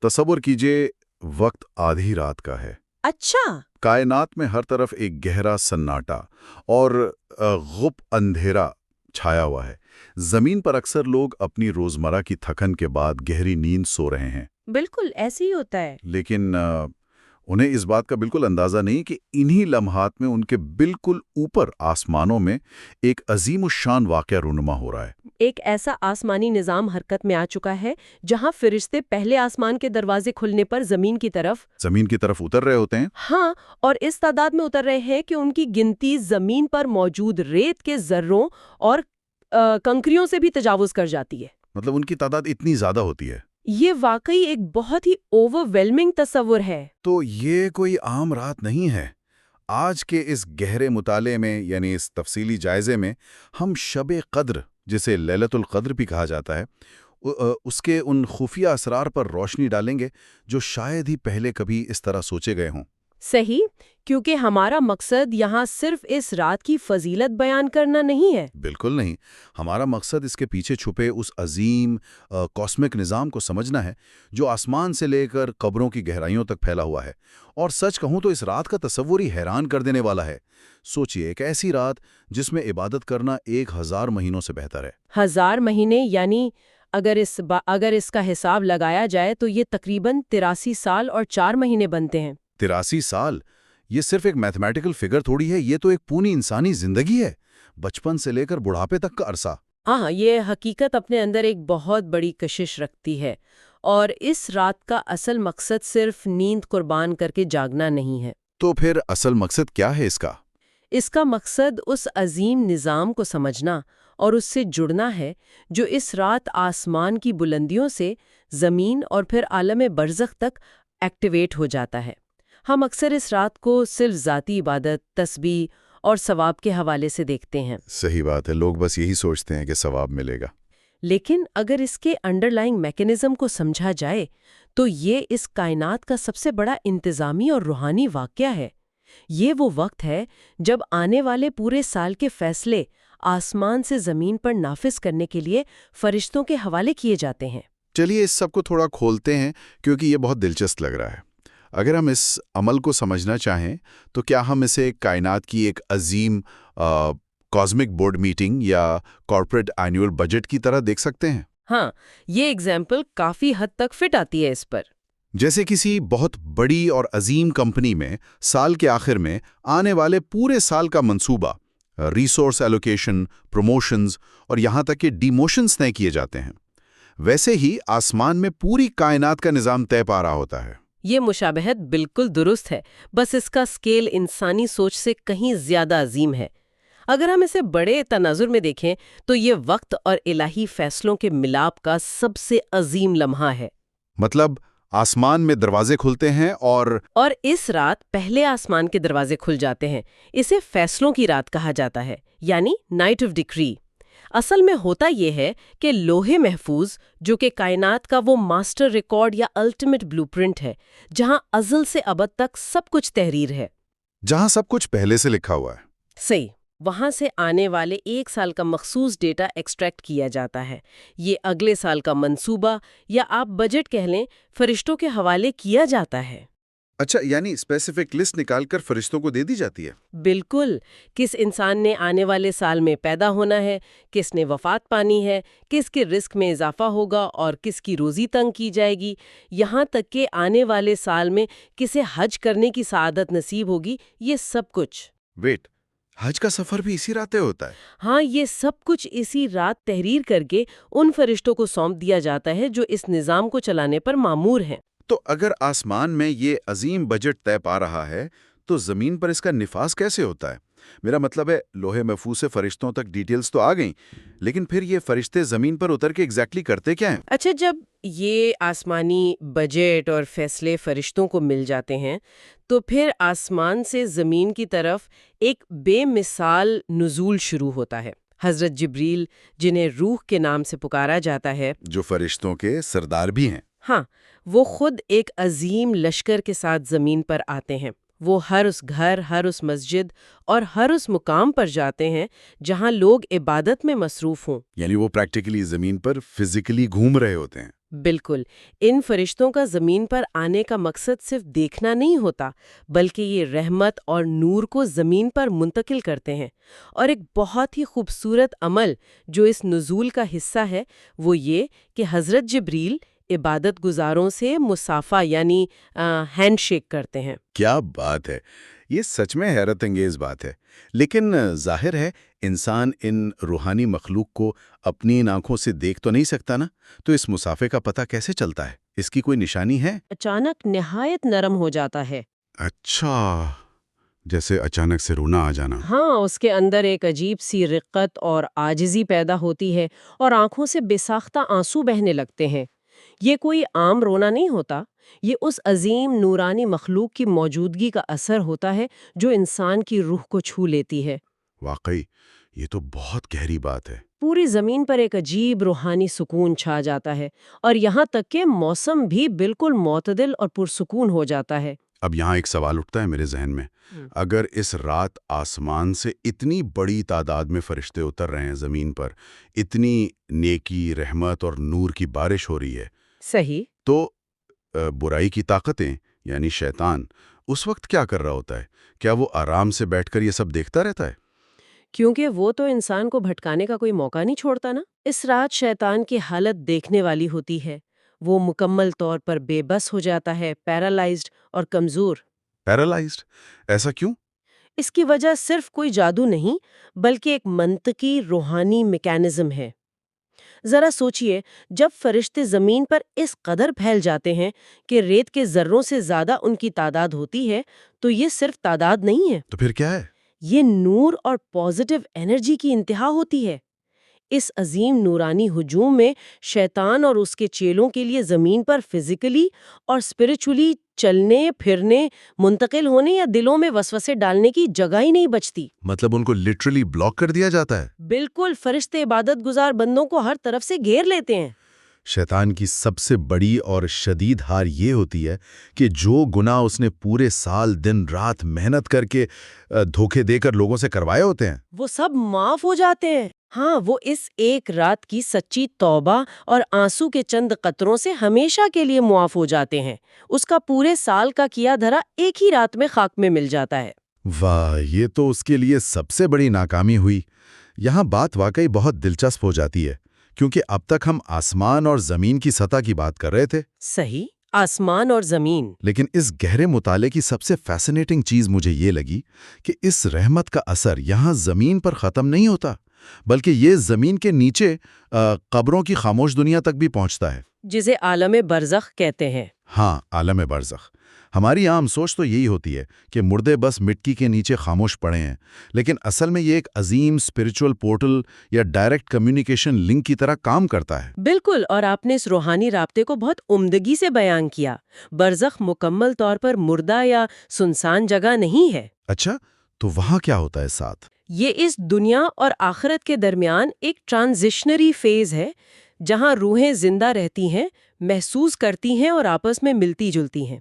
تصور کیجئے وقت آدھی رات کا ہے۔ اچھا۔ کائنات میں ہر طرف ایک گہرا سناٹا اور غپ اندھیرا چھایا ہوا ہے۔ زمین پر اکثر لوگ اپنی روزمرہ کی تھکن کے بعد گہری نیند سو رہے ہیں، بالکل ایسے ہی ہوتا ہے۔ لیکن انہیں اس بات کا بالکل اندازہ نہیں کہ انہی لمحات میں ان کے بالکل اوپر آسمانوں میں ایک عظیم الشان واقعہ رونما ہو رہا ہے۔ ایک ایسا آسمانی نظام حرکت میں آ چکا ہے جہاں فرشتے پہلے آسمان کے دروازے کھلنے پر زمین کی طرف اتر رہے ہوتے ہیں۔ ہاں، اور اس تعداد میں اتر رہے ہیں کہ ان کی گنتی زمین پر موجود ریت کے ذروں اور کنکریوں سے بھی تجاوز کر جاتی ہے۔ مطلب ان کی تعداد اتنی زیادہ ہوتی ہے؟ یہ واقعی ایک بہت ہی اوور ویلمنگ تصور ہے۔ تو یہ کوئی عام رات نہیں ہے۔ آج کے اس گہرے مطالعے میں، یعنی اس تفصیلی جائزے میں، ہم شب قدر، جسے لیلۃ القدر بھی کہا جاتا ہے، اس کے ان خفیہ اسرار پر روشنی ڈالیں گے جو شاید ہی پہلے کبھی اس طرح سوچے گئے ہوں۔ صحیح، کیونکہ ہمارا مقصد یہاں صرف اس رات کی فضیلت بیان کرنا نہیں ہے۔ بالکل نہیں، ہمارا مقصد اس کے پیچھے چھپے اس عظیم کاسمک نظام کو سمجھنا ہے جو آسمان سے لے کر قبروں کی گہرائیوں تک پھیلا ہوا ہے۔ اور سچ کہوں تو اس رات کا تصور ہی حیران کر دینے والا ہے۔ سوچئے، ایک ایسی رات جس میں عبادت کرنا 1000 مہینوں سے بہتر ہے۔ 1000 مہینے، یعنی اگر اس کا حساب لگایا جائے تو یہ تقریباً 83 سال اور 4 مہینے بنتے ہیں۔ 83 سال! یہ صرف ایک میتھمیٹیکل فگر تھوڑی ہے، یہ تو ایک پوری انسانی زندگی ہے، بچپن سے لے کر بڑھاپے تک کا عرصہ۔ ہاں، یہ حقیقت اپنے اندر ایک بہت بڑی کشش رکھتی ہے، اور اس رات کا اصل مقصد صرف نیند قربان کر کے جاگنا نہیں ہے۔ تو پھر اصل مقصد کیا ہے اس کا؟ اس کا مقصد اس عظیم نظام کو سمجھنا اور اس سے جڑنا ہے جو اس رات آسمان کی بلندیوں سے زمین اور پھر عالم برزخ تک ایکٹیویٹ ہو جاتا ہے۔ ہم اکثر اس رات کو صرف ذاتی عبادت، تسبیح اور ثواب کے حوالے سے دیکھتے ہیں۔ صحیح بات ہے، لوگ بس یہی سوچتے ہیں کہ ثواب ملے گا۔ لیکن اگر اس کے انڈرلائنگ میکینزم کو سمجھا جائے تو یہ اس کائنات کا سب سے بڑا انتظامی اور روحانی واقعہ ہے۔ یہ وہ وقت ہے جب آنے والے پورے سال کے فیصلے آسمان سے زمین پر نافذ کرنے کے لیے فرشتوں کے حوالے کیے جاتے ہیں۔ چلیے اس سب کو تھوڑا کھولتے ہیں، کیونکہ یہ بہت دلچسپ لگ رہا ہے۔ اگر ہم اس عمل کو سمجھنا چاہیں تو کیا ہم اسے کائنات کی ایک عظیم کاسمک بورڈ میٹنگ یا کارپوریٹ اینول بجٹ کی طرح دیکھ سکتے ہیں؟ ہاں، یہ اگزامپل کافی حد تک فٹ آتی ہے اس پر۔ جیسے کسی بہت بڑی اور عظیم کمپنی میں سال کے آخر میں آنے والے پورے سال کا منصوبہ، ریسورس ایلوکیشن، پروموشنز اور یہاں تک کہ ڈیموشنز طے کیے جاتے ہیں، ویسے ہی آسمان میں پوری کائنات کا نظام طے پا رہا ہوتا ہے۔ یہ مشابہت بالکل درست ہے، بس اس کا اسکیل انسانی سوچ سے کہیں زیادہ عظیم ہے۔ اگر ہم اسے بڑے تناظر میں دیکھیں تو یہ وقت اور الہی فیصلوں کے ملاپ کا سب سے عظیم لمحہ ہے۔ مطلب آسمان میں دروازے کھلتے ہیں اور اس رات پہلے آسمان کے دروازے کھل جاتے ہیں۔ اسے فیصلوں کی رات کہا جاتا ہے، یعنی نائٹ آف ڈکری۔ اصل میں ہوتا یہ ہے کہ لوح محفوظ، جو کہ کائنات کا وہ ماسٹر ریکارڈ یا الٹیمیٹ بلو پرنٹ ہے، جہاں ازل سے ابد تک سب کچھ تحریر ہے، جہاں سب کچھ پہلے سے لکھا ہوا ہے۔ صحیح، وہاں سے آنے والے 1 سال کا مخصوص ڈیٹا ایکسٹریکٹ کیا جاتا ہے۔ یہ اگلے سال کا منصوبہ یا آپ بجٹ کہہ لیں، فرشتوں کے حوالے کیا جاتا ہے۔ اچھا، یعنی اسپیسیفک لسٹ نکال کر فرشتوں کو دے دی جاتی ہے؟ بالکل، کس انسان نے آنے والے سال میں پیدا ہونا ہے، کس نے وفات پانی ہے، کس کے رزق میں اضافہ ہوگا اور کس کی روزی تنگ کی جائے گی، یہاں تک کہ آنے والے سال میں کسے حج کرنے کی سعادت نصیب ہوگی، یہ سب کچھ۔ ویٹ، حج کا سفر بھی اسی رات ہوتا ہے؟ ہاں، یہ سب کچھ اسی رات تحریر کر کے ان فرشتوں کو سونپ دیا جاتا ہے جو اس نظام کو چلانے پر مامور ہیں۔ تو اگر آسمان میں یہ عظیم بجٹ طے پا رہا ہے تو زمین پر اس کا نفاذ کیسے ہوتا ہے؟ میرا مطلب ہے لوح محفوظ سے فرشتوں تک ڈیٹیلز تو آ گئیں، لیکن پھر یہ فرشتے زمین پر اتر کے ایگزیکٹلی کرتے کیا ہیں؟ اچھا، جب یہ آسمانی بجٹ اور فیصلے فرشتوں کو مل جاتے ہیں تو پھر آسمان سے زمین کی طرف ایک بے مثال نزول شروع ہوتا ہے۔ حضرت جبریل، جنہیں روح کے نام سے پکارا جاتا ہے، جو فرشتوں کے سردار بھی ہیں، ہاں، وہ خود ایک عظیم لشکر کے ساتھ زمین پر آتے ہیں۔ وہ ہر اس گھر، ہر اس مسجد اور ہر اس مقام پر جاتے ہیں جہاں لوگ عبادت میں مصروف ہوں۔ یعنی وہ پریکٹیکلی زمین پر فزیکلی گھوم رہے ہوتے ہیں۔ بالکل، ان فرشتوں کا زمین پر آنے کا مقصد صرف دیکھنا نہیں ہوتا، بلکہ یہ رحمت اور نور کو زمین پر منتقل کرتے ہیں۔ اور ایک بہت ہی خوبصورت عمل جو اس نزول کا حصہ ہے وہ یہ کہ حضرت جبریل عبادت گزاروں سے مصافحہ یعنی ہینڈ شیک کرتے ہیں۔ کیا بات ہے! یہ سچ میں حیرت انگیز بات ہے، لیکن ظاہر ہے انسان ان روحانی مخلوق کو اپنی ان آنکھوں سے دیکھ تو نہیں سکتا نا، تو اس مسافے کا پتہ کیسے چلتا ہے؟ اس کی کوئی نشانی ہے؟ اچانک نہایت نرم ہو جاتا ہے۔ اچھا، جیسے اچانک سے رونا آ جانا۔ ہاں، اس کے اندر ایک عجیب سی رقت اور عاجزی پیدا ہوتی ہے اور آنکھوں سے بے ساختہ آنسو بہنے لگتے ہیں۔ یہ کوئی عام رونا نہیں ہوتا، یہ اس عظیم نورانی مخلوق کی موجودگی کا اثر ہوتا ہے جو انسان کی روح کو چھو لیتی ہے۔ واقعی یہ تو بہت گہری بات ہے۔ پوری زمین پر ایک عجیب روحانی سکون چھا جاتا ہے اور یہاں تک کہ موسم بھی بالکل معتدل اور پرسکون ہو جاتا ہے۔ اب یہاں ایک سوال اٹھتا ہے میرے ذہن میں، اگر اس رات آسمان سے اتنی بڑی تعداد میں فرشتے اتر رہے ہیں زمین پر، اتنی نیکی، رحمت اور نور کی بارش ہو رہی ہے، صحیح۔ تو برائی کی طاقتیں یعنی شیطان اس وقت کیا کر رہا ہوتا ہے؟ کیا وہ آرام سے بیٹھ کر یہ سب دیکھتا رہتا ہے؟ کیونکہ وہ تو انسان کو بھٹکانے کا کوئی موقع نہیں چھوڑتا نا۔ اس رات شیطان کی حالت دیکھنے والی ہوتی ہے۔ وہ مکمل طور پر بے بس ہو جاتا ہے، پیرالائزڈ اور کمزور۔ پیرالائزڈ؟ ایسا کیوں؟ اس کی وجہ صرف کوئی جادو نہیں، بلکہ ایک منطقی روحانی میکانزم ہے۔ ذرا سوچئے، جب فرشتے زمین پر اس قدر پھیل جاتے ہیں کہ ریت کے ذروں سے زیادہ ان کی تعداد ہوتی ہے، تو یہ صرف تعداد نہیں ہے، تو پھر کیا ہے؟ یہ نور اور پازیٹیو انرجی کی انتہا ہوتی ہے۔ اس عظیم نورانی ہجوم میں شیطان اور اس کے چیلوں کے لیے زمین پر فزیکلی اور اسپرچولی چلنے، پھرنے، منتقل ہونے یا دلوں میں وسوسے ڈالنے کی جگہ ہی نہیں بچتی۔ مطلب ان کو لٹرلی بلاک کر دیا جاتا ہے؟ بالکل، فرشتے عبادت گزار بندوں کو ہر طرف سے گھیر لیتے ہیں۔ شیطان کی سب سے بڑی اور شدید ہار یہ ہوتی ہے کہ جو گناہ اس نے پورے سال دن رات محنت کر کے دھوکے دے کر لوگوں سے کروائے ہوتے ہیں، وہ سب معاف ہو جاتے ہیں۔ ہاں، وہ اس ایک رات کی سچی توبہ اور آنسو کے چند قطروں سے ہمیشہ کے لیے معاف ہو جاتے ہیں۔ اس کا پورے سال کا کیا دھرا ایک ہی رات میں خاک میں مل جاتا ہے۔ واہ، یہ تو اس کے لیے سب سے بڑی ناکامی ہوئی۔ یہاں بات واقعی بہت دلچسپ ہو جاتی ہے، کیونکہ اب تک ہم آسمان اور زمین کی سطح کی بات کر رہے تھے۔ صحیح، آسمان اور زمین۔ لیکن اس گہرے مطالعے کی سب سے فیسنیٹنگ چیز مجھے یہ لگی کہ اس رحمت کا اثر یہاں زمین پر ختم نہیں ہوتا، بلکہ یہ زمین کے نیچے قبروں کی خاموش دنیا تک بھی پہنچتا ہے، جسے عالم برزخ کہتے ہیں۔ ہاں، عالم برزخ۔ ہماری عام سوچ تو یہی ہوتی ہے کہ مردے بس مٹی کے نیچے خاموش پڑے ہیں، لیکن اصل میں یہ ایک عظیم اسپرچول پورٹل یا ڈائریکٹ کمیونیکیشن لنک کی طرح کام کرتا ہے۔ بالکل، اور آپ نے اس روحانی رابطے کو بہت عمدگی سے بیان کیا۔ برزخ مکمل طور پر مردہ یا سنسان جگہ نہیں ہے۔ اچھا، تو وہاں کیا ہوتا ہے ساتھ؟ یہ اس دنیا اور آخرت کے درمیان ایک ٹرانزیشنری فیز ہے، جہاں روحیں زندہ رہتی ہیں، محسوس کرتی ہیں اور آپس میں ملتی جلتی ہیں۔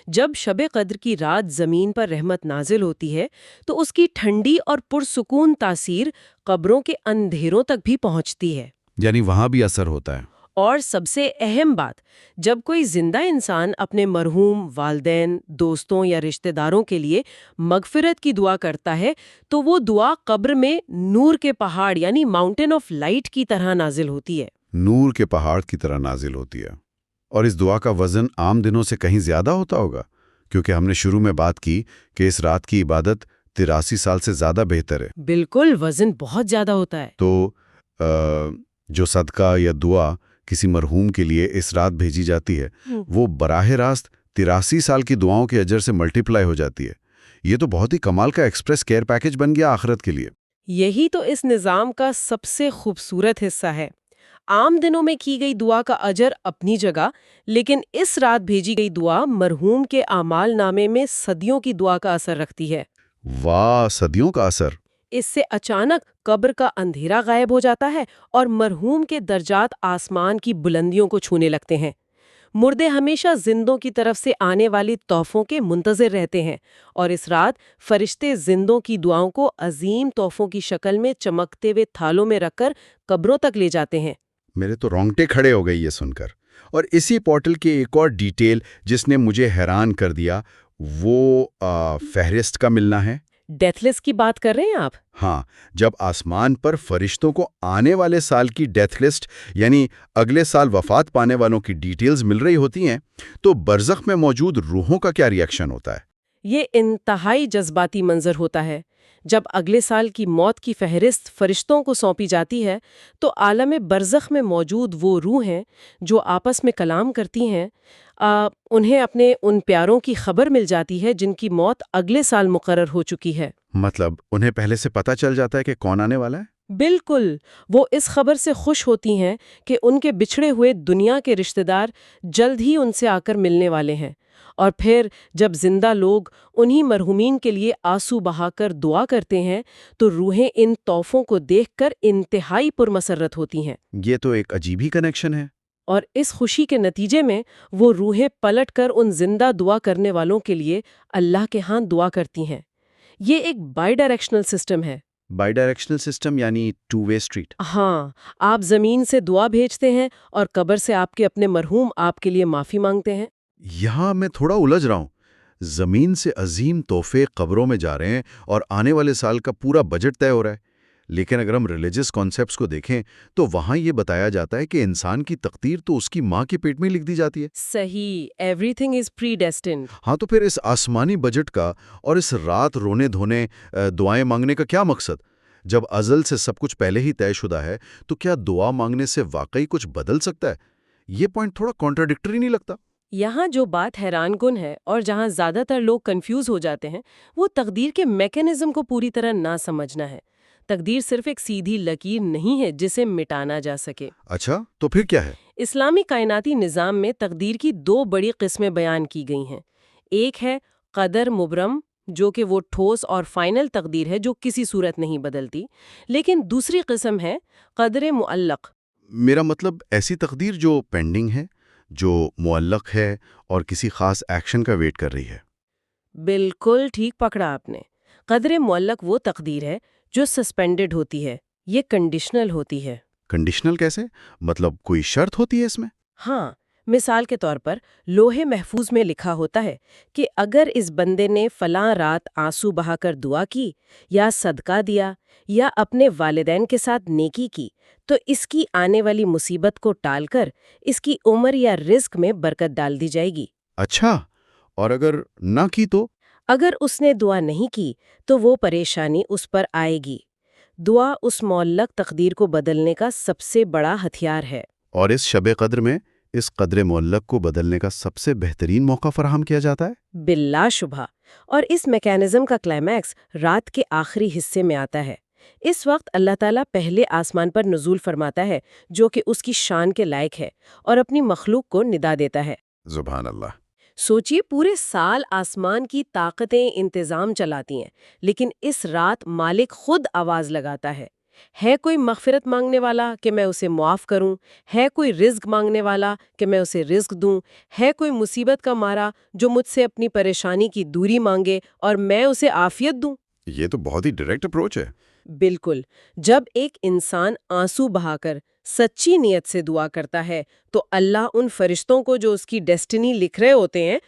جب شب قدر کی رات زمین پر رحمت نازل ہوتی ہے تو اس کی ٹھنڈی اور پرسکون تاثیر قبروں کے اندھیروں تک بھی پہنچتی ہے۔ یعنی وہاں بھی اثر ہوتا ہے۔ اور سب سے اہم بات، جب کوئی زندہ انسان اپنے مرحوم والدین، دوستوں یا رشتہ داروں کے لیے مغفرت کی دعا کرتا ہے تو وہ دعا قبر میں نور کے پہاڑ یعنی ماؤنٹین آف لائٹ کی طرح نازل ہوتی ہے۔ نور کے پہاڑ کی طرح نازل ہوتی ہے۔ اور اس دعا کا وزن عام دنوں سے کہیں زیادہ ہوتا ہوگا، کیونکہ ہم نے شروع میں بات کی کہ اس رات کی عبادت 83 سال سے زیادہ بہتر ہے۔ بالکل، وزن بہت زیادہ ہوتا ہے۔ تو جو صدقہ یا دعا کسی مرحوم کے لیے اس رات بھیجی جاتی ہے، وہ براہ راست 83 سال کی دعاؤں کے اجر سے ملٹیپلائی ہو جاتی ہے۔ یہ تو بہت ہی کمال کا ایکسپریس کیئر پیکج بن گیا آخرت کے لیے۔ یہی تو اس نظام کا سب سے خوبصورت حصہ ہے۔ عام دنوں میں کی گئی دعا کا اجر اپنی جگہ، لیکن اس رات بھیجی گئی دعا مرحوم کے اعمال نامے میں صدیوں کی دعا کا اثر رکھتی ہے۔ واہ، صدیوں کا اثر! اس سے اچانک قبر کا اندھیرا غائب ہو جاتا ہے اور مرحوم کے درجات آسمان کی بلندیوں کو چھونے لگتے ہیں۔ مردے ہمیشہ زندوں کی طرف سے آنے والی تحفوں کے منتظر رہتے ہیں، اور اس رات فرشتے زندوں کی دعاؤں کو عظیم تحفوں کی شکل میں چمکتے ہوئے تھالوں میں رکھ کر قبروں تک لے جاتے ہیں۔ میرے تو رونگٹے کھڑے ہو گئی یہ سن کر۔ اور اسی پورٹل کی ایک اور ڈیٹیل جس نے مجھے حیران کر دیا وہ فہرست کا ملنا ہے۔ ڈیتھ لسٹ کی بات کر رہے ہیں آپ؟ ہاں، جب آسمان پر فرشتوں کو آنے والے سال کی ڈیتھ لسٹ یعنی اگلے سال وفات پانے والوں کی ڈیٹیلز مل رہی ہوتی ہیں تو برزخ میں موجود روحوں کا کیا ری ایکشن ہوتا ہے؟ یہ انتہائی جذباتی منظر ہوتا ہے۔ جب اگلے سال کی موت کی فہرست فرشتوں کو سونپی جاتی ہے تو عالم برزخ میں موجود وہ روح ہیں جو آپس میں کلام کرتی ہیں، انہیں اپنے ان پیاروں کی خبر مل جاتی ہے جن کی موت اگلے سال مقرر ہو چکی ہے۔ مطلب انہیں پہلے سے پتہ چل جاتا ہے کہ کون آنے والا ہے؟ بالکل، وہ اس خبر سے خوش ہوتی ہیں کہ ان کے بچھڑے ہوئے دنیا کے رشتہ دار جلد ہی ان سے آ کر ملنے والے ہیں، اور پھر جب زندہ لوگ انہی مرحومین کے لیے آنسو بہا کر دعا کرتے ہیں تو روحیں ان تحفوں کو دیکھ کر انتہائی پرمسرت ہوتی ہیں۔ یہ تو ایک عجیب ہی کنیکشن ہے۔ اور اس خوشی کے نتیجے میں وہ روحیں پلٹ کر ان زندہ دعا کرنے والوں کے لیے اللہ کے ہاں دعا کرتی ہیں۔ یہ ایک بائی ڈائریکشنل سسٹم ہے۔ بائی ڈائریکشنل سسٹم یعنی ٹو وے اسٹریٹ۔ ہاں، آپ زمین سے دعا بھیجتے ہیں اور قبر سے آپ کے اپنے مرحوم آپ کے لیے معافی مانگتے ہیں۔ یہاں میں تھوڑا الجھ رہا ہوں۔ زمین سے عظیم تحفے قبروں میں جا رہے ہیں اور آنے والے سال کا پورا بجٹ طے ہو رہا ہے، لیکن اگر ہم ریلیجس کانسیپٹس کو دیکھیں تو وہاں یہ بتایا جاتا ہے کہ انسان کی تقدیر تو اس کی ماں کے پیٹ میں لکھ دی جاتی ہے۔ صحیح، everything is predestined. ہاں، تو پھر اس آسمانی بجٹ کا اور اس رات رونے دھونے دعائیں مانگنے کا کیا مقصد؟ جب ازل سے سب کچھ پہلے ہی طے شدہ ہے تو کیا دعا مانگنے سے واقعی کچھ بدل سکتا ہے؟ یہ پوائنٹ تھوڑا کانٹراڈکٹری نہیں لگتا؟ یہاں جو بات حیران کن ہے اور جہاں زیادہ تر لوگ کنفیوز ہو جاتے ہیں وہ تقدیر کے میکینزم کو پوری طرح نہ سمجھنا ہے۔ تقدیر صرف ایک سیدھی لکیر نہیں ہے جسے مٹانا جا سکے۔ اچھا، تو پھر کیا ہے؟ اسلامی کائناتی نظام میں تقدیر کی دو بڑی قسمیں بیان کی گئی ہیں۔ ایک ہے قدر مبرم، جو کہ وہ ٹھوس اور فائنل تقدیر ہے جو کسی صورت نہیں بدلتی، لیکن دوسری قسم ہے قدر معلق۔ میرا مطلب ایسی تقدیر جو پینڈنگ ہے، جو معلق ہے اور کسی خاص ایکشن کا ویٹ کر رہی ہے۔ بالکل ٹھیک پکڑا آپ نے۔ قدر معلق وہ تقدیر ہے جو سسپینڈڈ ہوتی ہے، یہ کنڈیشنل ہوتی ہے۔ کنڈیشنل کیسے؟ مطلب کوئی شرط ہوتی ہے اس میں؟ ہاں، مثال کے طور پر لوح محفوظ میں لکھا ہوتا ہے کہ اگر اس بندے نے فلاں رات آنسو بہا کر دعا کی یا صدقہ دیا یا اپنے والدین کے ساتھ نیکی کی تو اس کی آنے والی مصیبت کو ٹال کر اس کی عمر یا رزق میں برکت ڈال دی جائے گی۔ اچھا، اور اگر نہ کی تو؟ اگر اس نے دعا نہیں کی تو وہ پریشانی اس پر آئے گی۔ دعا اس معلق تقدیر کو بدلنے کا سب سے بڑا ہتھیار ہے۔ اور اس شب قدر میں اس قدر معلق کو بدلنے کا سب سے بہترین موقع فراہم کیا جاتا ہے؟ بلا شبہ، اور اس میکینزم کا کلائمیکس رات کے آخری حصے میں آتا ہے۔ اس وقت اللہ تعالیٰ پہلے آسمان پر نزول فرماتا ہے جو کہ اس کی شان کے لائق ہے اور اپنی مخلوق کو ندا دیتا ہے۔ سبحان اللہ۔ سوچئے، پورے سال آسمان کی طاقتیں انتظام چلاتی ہیں، لیکن اس رات مالک خود آواز لگاتا ہے کوئی مغفرت مانگنے والا کہ میں اسے معاف کروں؟ ہے کوئی رزق مانگنے والا کہ میں اسے رزق دوں؟ ہے کوئی مصیبت کا مارا جو مجھ سے اپنی پریشانی کی دوری مانگے اور میں اسے عافیت دوں؟ یہ تو بہت ہی ڈائریکٹ اپروچ ہے۔ بالکل۔ جب ایک انسان آنسو بہا کر سچی نیت سے دعا کرتا ہے تو اللہ ان فرشتوں کو جو اس کی ڈیسٹنی لکھ رہے ہوتے ہیں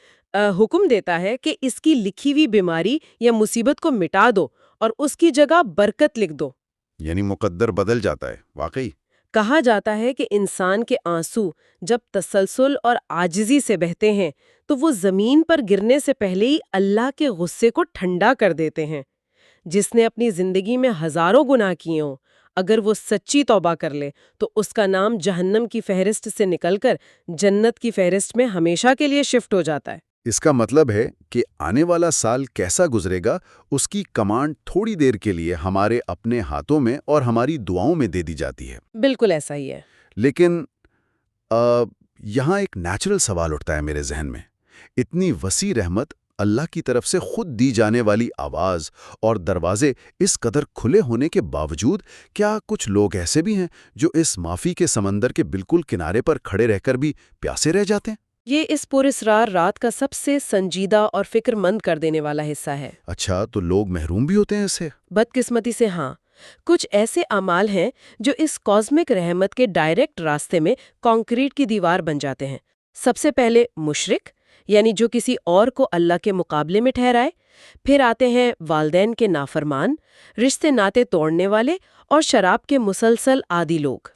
حکم دیتا ہے کہ اس کی لکھی ہوئی بیماری یا مصیبت کو مٹا دو اور اس کی جگہ برکت لکھ دو۔ یعنی مقدر بدل جاتا ہے، واقعی۔ کہا جاتا ہے کہ انسان کے آنسو جب تسلسل اور عاجزی سے بہتے ہیں تو وہ زمین پر گرنے سے پہلے ہی اللہ کے غصے کو ٹھنڈا کر دیتے ہیں۔ جس نے اپنی زندگی میں ہزاروں گناہ کیے ہوں، اگر وہ سچی توبہ کر لے تو اس کا نام جہنم کی فہرست سے نکل کر جنت کی فہرست میں ہمیشہ کے لیے شفٹ ہو جاتا ہے۔ اس کا مطلب ہے کہ آنے والا سال کیسا گزرے گا اس کی کمانڈ تھوڑی دیر کے لیے ہمارے اپنے ہاتھوں میں اور ہماری دعاؤں میں دے دی جاتی ہے۔ بالکل ایسا ہی ہے۔ لیکن یہاں ایک نیچرل سوال اٹھتا ہے میرے ذہن میں۔ اتنی وسیع رحمت، اللہ کی طرف سے خود دی جانے والی آواز اور دروازے اس قدر کھلے ہونے کے باوجود کیا کچھ لوگ ایسے بھی ہیں جو اس معافی کے سمندر کے بالکل کنارے پر کھڑے رہ کر بھی پیاسے رہ جاتے ہیں؟ یہ اس پراسرار رات کا سب سے سنجیدہ اور فکر مند کر دینے والا حصہ ہے۔ اچھا، تو لوگ محروم بھی ہوتے ہیں اس سے؟ بدقسمتی سے ہاں، کچھ ایسے اعمال ہیں جو اس کاسمک رحمت کے ڈائریکٹ راستے میں کانکریٹ کی دیوار بن جاتے ہیں۔ سب سے پہلے مشرک، یعنی جو کسی اور کو اللہ کے مقابلے میں ٹھہرائے۔ پھر آتے ہیں والدین کے نافرمان، رشتے ناطے توڑنے والے اور شراب کے مسلسل عادی لوگ۔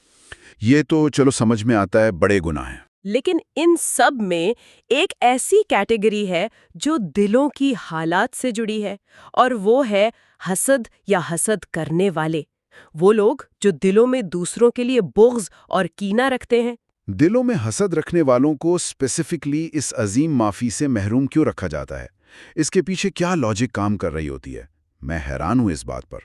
یہ تو چلو سمجھ میں آتا ہے، بڑے گناہ ہیں۔ لیکن ان سب میں ایک ایسی کیٹیگری ہے جو دلوں کی حالات سے جڑی ہے، اور وہ ہے حسد یا حسد کرنے والے۔ وہ لوگ جو دلوں میں دوسروں کے لیے بغض اور کینہ رکھتے ہیں۔ دلوں میں حسد رکھنے والوں کو اسپیسیفکلی اس عظیم معافی سے محروم کیوں رکھا جاتا ہے؟ اس کے پیچھے کیا لاجک کام کر رہی ہوتی ہے؟ میں حیران ہوں اس بات پر۔